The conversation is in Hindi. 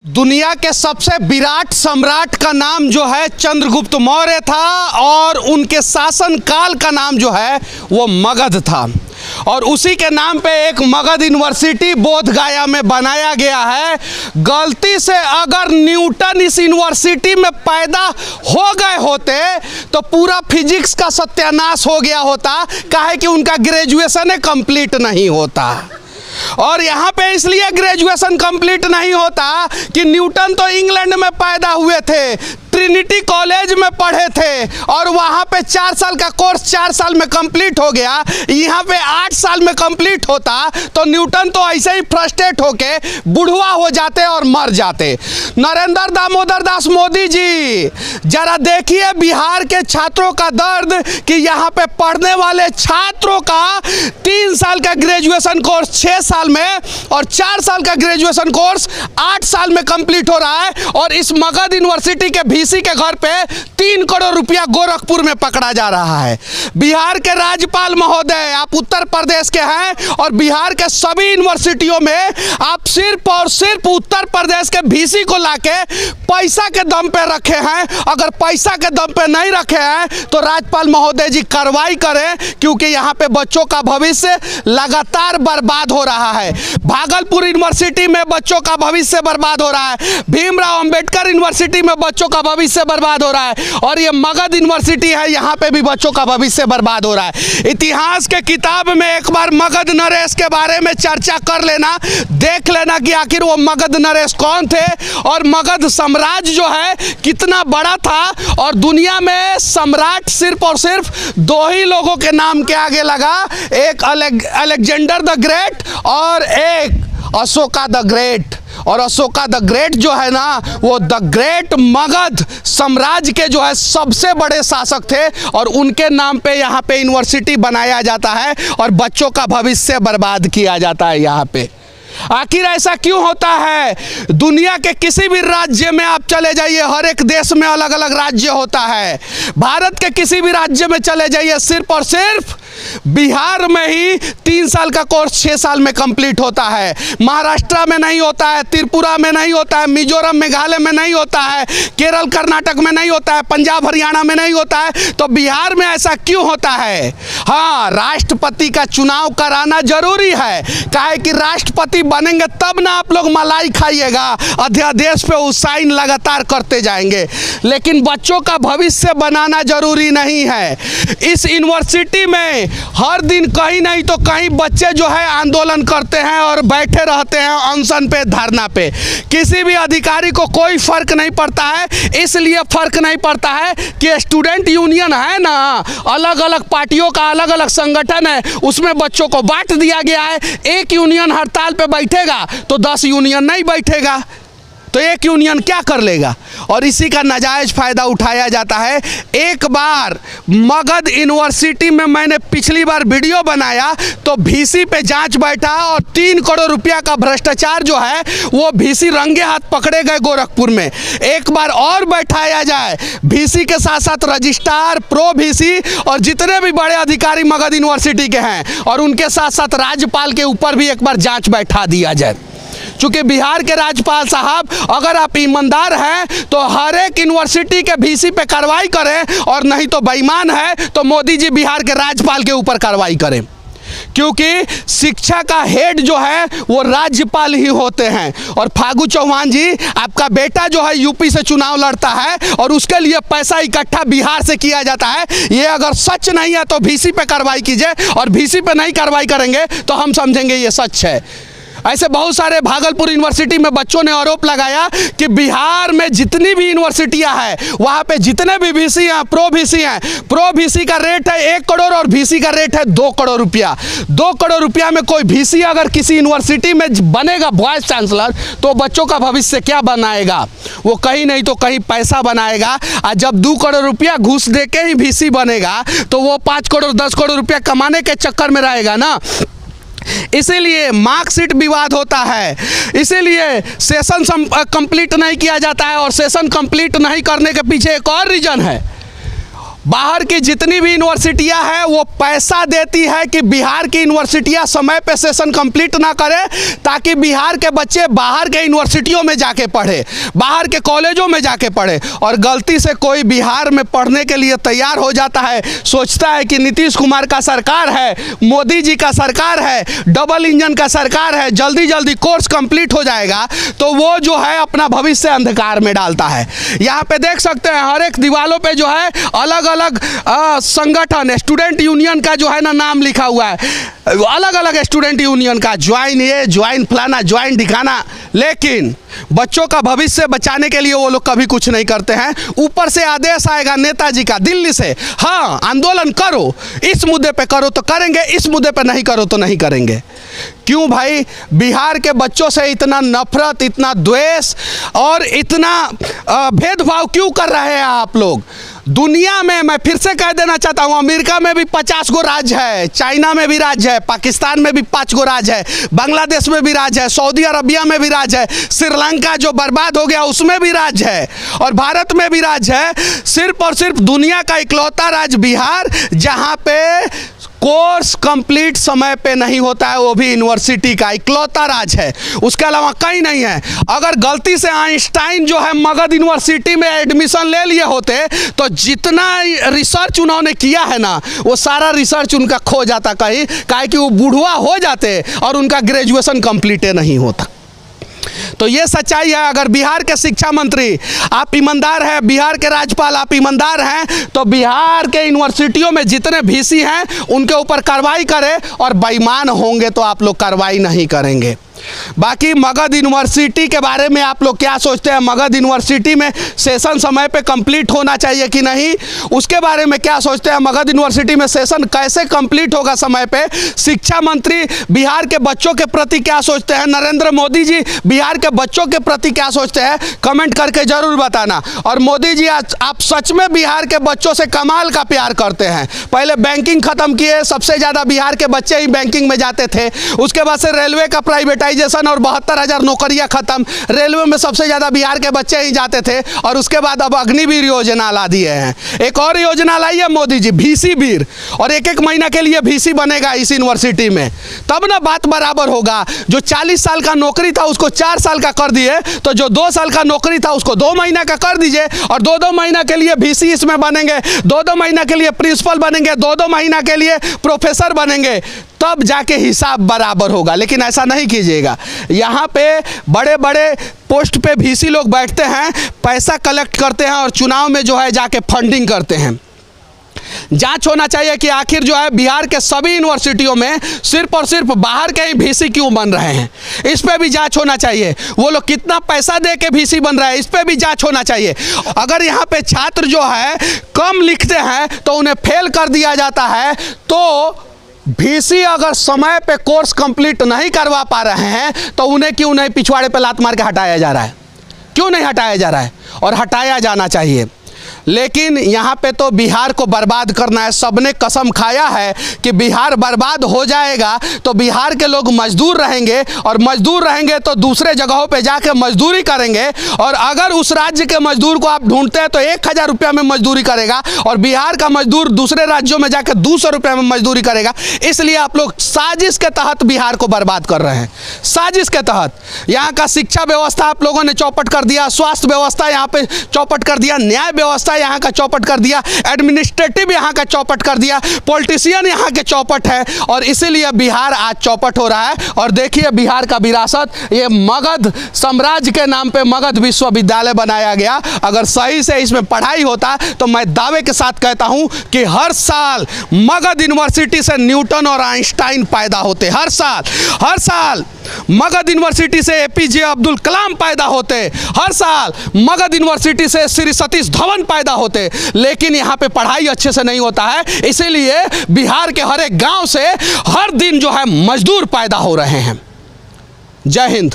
दुनिया के सबसे विराट सम्राट का नाम जो है चंद्रगुप्त मौर्य था और उनके शासन काल का नाम जो है वो मगध था। और उसी के नाम पे एक मगध यूनिवर्सिटी बोध गया में बनाया गया है। गलती से अगर न्यूटन इस यूनिवर्सिटी में पैदा हो गए होते तो पूरा फिजिक्स का सत्यानाश हो गया होता, काहे कि उनका ग्रेजुएशन कंप्लीट नहीं होता। और यहाँ पे इसलिए ग्रेजुएशन कंप्लीट नहीं होता कि न्यूटन तो इंग्लैंड में पैदा हुए थे, ट्रिनिटी कॉलेज में पढ़े थे और वहाँ पे 4 साल का कोर्स 4 साल में कंप्लीट हो गया। यहाँ पे 8 साल में कंप्लीट होता तो न्यूटन तो ऐसे ही फ्रस्ट्रेट होके बुढ़वा हो जाते और मर जाते। नरेंद्र दामोदर दास मोदी जी, जरा देखिए बिहार के छात्रों का दर्द कि यहाँ पे पढ़ने वाले छात्रों का 3 साल का ग्रेजुएशन कोर्स 6 साल में और 4 साल का ग्रेजुएशन कोर्स 8 साल में कंप्लीट हो रहा है। और इस मगध यूनिवर्सिटी के वीसी के घर पे 3 करोड़ रुपया गोरखपुर में पकड़ा जा रहा है। बिहार के राज्यपाल महोदय, आप उत्तर प्रदेश के हैं और बिहार के सभी यूनिवर्सिटियों में आप सिर्फ और सिर्फ उत्तर प्रदेश के वीसी को लाके पैसा के दम पे रखे हैं। अगर पैसा के दम पे नहीं रखे हैं तो राज्यपाल महोदय जी कार्रवाई करें, क्योंकि यहाँ पे बच्चों का भविष्य लगातार बर्बाद हो रहा है। भागलपुर यूनिवर्सिटी में बच्चों का भविष्य बर्बाद हो रहा है, भीमराव अंबेडकर यूनिवर्सिटी में बच्चों का भविष्य बर्बाद हो रहा है और ये मगध यूनिवर्सिटी है, यहाँ पे भी बच्चों का भविष्य बर्बाद हो रहा है। इतिहास के किताब में एक बार मगध नरेश के बारे में चर्चा कर लेना, देख लेना कि आखिर वो मगध नरेश कौन थे और मगध साम्राज्य जो है कितना बड़ा था। और दुनिया में सम्राट सिर्फ और सिर्फ 2 ही लोगों के नाम के आगे लगा, एक अलेक्जेंडर द ग्रेट और एक अशोका द ग्रेट। और अशोका द ग्रेट जो है ना, वो द ग्रेट मगध साम्राज्य के जो है सबसे बड़े शासक थे और उनके नाम पे यहाँ पे यूनिवर्सिटी बनाया जाता है और बच्चों का भविष्य बर्बाद किया जाता है यहाँ पे। आखिर ऐसा क्यों होता है? दुनिया के किसी भी राज्य में आप चले जाइए, हर एक देश में अलग अलग राज्य होता है। भारत के किसी भी राज्य में चले जाइए, सिर्फ और सिर्फ बिहार में ही 3 साल का कोर्स 6 साल में कंप्लीट होता है। महाराष्ट्र में नहीं होता है, त्रिपुरा में नहीं होता है, मिजोरम मेघालय में नहीं होता है, केरल कर्नाटक में नहीं होता है, पंजाब हरियाणा में नहीं होता है। तो बिहार में ऐसा क्यों होता है? हाँ, राष्ट्रपति का चुनाव कराना जरूरी है, काहे कि राष्ट्रपति बनेंगे तब ना आप लोग मलाई खाइएगा, अध्यादेश पे वो साइन लगातार करते जाएंगे। लेकिन बच्चों का भविष्य बनाना जरूरी नहीं है। इस यूनिवर्सिटी में हर दिन कहीं नहीं तो कहीं बच्चे जो है आंदोलन करते हैं और बैठे रहते हैं अनशन पे, धरना पे। किसी भी अधिकारी को कोई फर्क नहीं पड़ता है। इसलिए फर्क नहीं पड़ता है कि स्टूडेंट यूनियन है ना, अलग अलग पार्टियों का अलग अलग संगठन है, उसमें बच्चों को बांट दिया गया है। एक यूनियन हड़ताल पे बैठेगा तो 10 यूनियन नहीं बैठेगा, तो एक यूनियन क्या कर लेगा? और इसी का नाजायज फायदा उठाया जाता है। एक बार मगध यूनिवर्सिटी में मैंने पिछली बार वीडियो बनाया तो वीसी पे जांच बैठा और 3 करोड़ रुपया का भ्रष्टाचार जो है वो वीसी रंगे हाथ पकड़े गए गोरखपुर में। एक बार और बैठाया जाए, वीसी के साथ साथ रजिस्ट्रार, प्रो वीसी और जितने भी बड़े अधिकारी मगध यूनिवर्सिटी के हैं और उनके साथ साथ राज्यपाल के ऊपर भी एक बार जांच बैठा दिया जाए। चूंकि बिहार के राज्यपाल साहब, अगर आप ईमानदार हैं तो हर एक यूनिवर्सिटी के वीसी पे कार्रवाई करें, और नहीं तो बेईमान है तो मोदी जी बिहार के राज्यपाल के ऊपर कार्रवाई करें, क्योंकि शिक्षा का हेड जो है वो राज्यपाल ही होते हैं। और फागू चौहान जी, आपका बेटा जो है यूपी से चुनाव लड़ता है और उसके लिए पैसा इकट्ठा बिहार से किया जाता है। ये अगर सच नहीं है तो वीसी पे कार्रवाई कीजिए, और वीसी पे नहीं कार्रवाई करेंगे तो हम समझेंगे ये सच है। ऐसे बहुत सारे भागलपुर यूनिवर्सिटी में बच्चों ने आरोप लगाया कि बिहार में जितनी भी यूनिवर्सिटियां हैं वहाँ पे जितने भी वीसी हैं, प्रो वीसी हैं, प्रो वीसी का रेट है 1 करोड़ और वीसी का रेट है 2 करोड़ रुपया। 2 करोड़ रुपया में कोई वीसी अगर किसी यूनिवर्सिटी में बनेगा वाइस चांसलर, तो बच्चों का भविष्य क्या बनाएगा? वो कहीं नहीं तो कहीं पैसा बनाएगा। और जब 2 करोड़ रुपया घूस दे के ही वीसी बनेगा तो वो 5 करोड़ 10 करोड़ रुपया कमाने के चक्कर में रहेगा ना। इसीलिए मार्कशीट विवाद होता है, इसीलिए सेशन कंप्लीट नहीं किया जाता है। और सेशन कंप्लीट नहीं करने के पीछे एक और रीजन है, बाहर की जितनी भी यूनिवर्सिटियां हैं वो पैसा देती है कि बिहार की यूनिवर्सिटियां समय पे सेशन कंप्लीट ना करें, ताकि बिहार के बच्चे बाहर के यूनिवर्सिटियों में जाके पढ़े, बाहर के कॉलेजों में जाके पढ़े। और गलती से कोई बिहार में पढ़ने के लिए तैयार हो जाता है, सोचता है कि नीतीश कुमार का सरकार है, मोदी जी का सरकार है, डबल इंजन का सरकार है, जल्दी जल्दी कोर्स कंप्लीट हो जाएगा, तो वो जो है अपना भविष्य अंधकार में डालता है। यहाँ पे देख सकते हैं हर एक दीवारों पे जो है अलग अलग संगठन, स्टूडेंट यूनियन का जो है ना नाम लिखा हुआ है, अलग अलग स्टूडेंट यूनियन का, ज्वाइन ये, ज्वाइन फलाना, ज्वाइन ढिकाना। लेकिन बच्चों का भविष्य बचाने के लिए वो लोग कभी कुछ नहीं करते हैं। ऊपर से आदेश आएगा नेताजी का दिल्ली से, हाँ आंदोलन करो, इस मुद्दे पे करो तो करेंगे, इस मुद्दे पे नहीं करो तो नहीं करेंगे। क्यों भाई बिहार के बच्चों से इतना नफरत, इतना द्वेष और इतना भेदभाव क्यों कर रहे हैं आप लोग? दुनिया में मैं फिर से कह देना चाहता हूँ, अमेरिका में भी 50 गो राज्य है, चाइना में भी राज्य है, पाकिस्तान में भी 5 गो राज्य है, बांग्लादेश में भी राज्य है, सऊदी अरबिया में भी राज्य है, श्रीलंका जो बर्बाद हो गया उसमें भी राज्य है, और भारत में भी राज्य है। सिर्फ और सिर्फ दुनिया का इकलौता राज्य बिहार जहाँ पे कोर्स कंप्लीट समय पे नहीं होता है, वो भी यूनिवर्सिटी का इकलौता राज्य है, उसके अलावा कहीं नहीं है। अगर गलती से आइंस्टाइन जो है मगध यूनिवर्सिटी में एडमिशन ले लिए होते तो जितना रिसर्च उन्होंने किया है ना, वो सारा रिसर्च उनका खो जाता कहीं, काहे कि वो बूढ़वा हो जाते और उनका ग्रेजुएशन कंप्लीट नहीं होता। तो ये सच्चाई है। अगर बिहार के शिक्षा मंत्री आप ईमानदार हैं, बिहार के राज्यपाल आप ईमानदार हैं, तो बिहार के यूनिवर्सिटियों में जितने वीसी हैं उनके ऊपर कार्रवाई करें, और बेईमान होंगे तो आप लोग कार्रवाई नहीं करेंगे। बाकी मगध यूनिवर्सिटी के बारे में आप लोग क्या सोचते हैं? मगध यूनिवर्सिटी में सेशन समय पे कंप्लीट होना चाहिए कि नहीं, उसके बारे में क्या सोचते हैं? मगध यूनिवर्सिटी में सेशन कैसे कंप्लीट होगा समय पे? शिक्षा मंत्री बिहार के बच्चों के प्रति क्या सोचते हैं? नरेंद्र मोदी जी बिहार के बच्चों के प्रति क्या सोचते हैं? कमेंट करके जरूर बताना। और मोदी जी आप सच में बिहार के बच्चों से कमाल का प्यार करते हैं। पहले बैंकिंग खत्म किए, सबसे ज़्यादा बिहार के बच्चे ही बैंकिंग में जाते थे। उसके बाद से रेलवे का प्राइवेटाइजेशन और 72,000 नौकरियां खत्म, रेलवे में सबसे ज्यादा बिहार के बच्चे ही जाते थे। और उसके बाद अब अग्निवीर योजना ला दिए हैं, एक और योजना लाई है मोदी जी, VC वीर, और एक महीना के लिए VC बनेगा इस यूनिवर्सिटी में, तब ना बात बराबर होगा। जो 40 साल का नौकरी था उसको 4 साल का कर दिए, तो जो 2 साल का नौकरी था उसको 2 महीना का कर दीजिए, और 2-2 महीना के लिए VC इसमें बनेंगे, 2-2 महीना के लिए प्रिंसिपल बनेंगे, 2-2 महीना के लिए प्रोफेसर बनेंगे, तब जाके हिसाब बराबर होगा। लेकिन ऐसा नहीं कीजिएगा। यहाँ पे बड़े बड़े पोस्ट पे VC लोग बैठते हैं, पैसा कलेक्ट करते हैं और चुनाव में जो है जाके फंडिंग करते हैं। जांच होना चाहिए कि आखिर जो है बिहार के सभी यूनिवर्सिटियों में सिर्फ और सिर्फ बाहर के ही VC क्यों बन रहे हैं, इस पे भी जांच होना चाहिए। वो लोग कितना पैसा दे के VC बन रहे हैं, इस पे भी जांच होना चाहिए। अगर यहाँ पे छात्र जो है कम लिखते हैं तो उन्हें फेल कर दिया जाता है, तो VC अगर समय पे कोर्स कंप्लीट नहीं करवा पा रहे हैं तो उन्हें क्यों नहीं पिछवाड़े पे लात मार के हटाया जा रहा है? क्यों नहीं हटाया जा रहा है? और हटाया जाना चाहिए। लेकिन यहाँ पे तो बिहार को बर्बाद करना है। सबने कसम खाया है कि बिहार बर्बाद हो जाएगा तो बिहार के लोग मजदूर रहेंगे, और मजदूर रहेंगे तो दूसरे जगहों पे जाके मजदूरी करेंगे। और अगर उस राज्य के मजदूर को आप ढूंढते हैं तो 1000 रुपया में मजदूरी करेगा, और बिहार का मजदूर दूसरे राज्यों में जाकर 200 रुपये में मजदूरी करेगा। इसलिए आप लोग साजिश के तहत बिहार को बर्बाद कर रहे हैं, साजिश के तहत। यहाँ का शिक्षा व्यवस्था आप लोगों ने चौपट कर दिया, स्वास्थ्य व्यवस्था यहाँ पे चौपट कर दिया, न्याय व्यवस्था यहाँ का चौपट कर दिया, एडमिनिस्ट्रेटिव यहाँ का चौपट कर दिया, पॉलिटिशियन यहाँ के चौपट है, और इसीलिए बिहार आज चौपट हो रहा है। और देखिए बिहार का विरासत, ये मगध साम्राज्य के नाम पे मगध विश्वविद्यालय बनाया गया। अगर सही से इसमें पढ़ाई होता तो मैं दावे के साथ कहता हूँ कि हर साल मगध यूनिवर्सिटी से न्यूटन और आइंस्टाइन पैदा होते, हर साल मगध यूनिवर्सिटी से APJ अब्दुल कलाम पैदा होते, हर साल मगध यूनिवर्सिटी से श्री सतीश धवन पैदा होते। लेकिन यहाँ पे पढ़ाई अच्छे से नहीं होता है, इसीलिए बिहार के हर एक गांव से हर दिन जो है मजदूर पैदा हो रहे हैं। जय हिंद।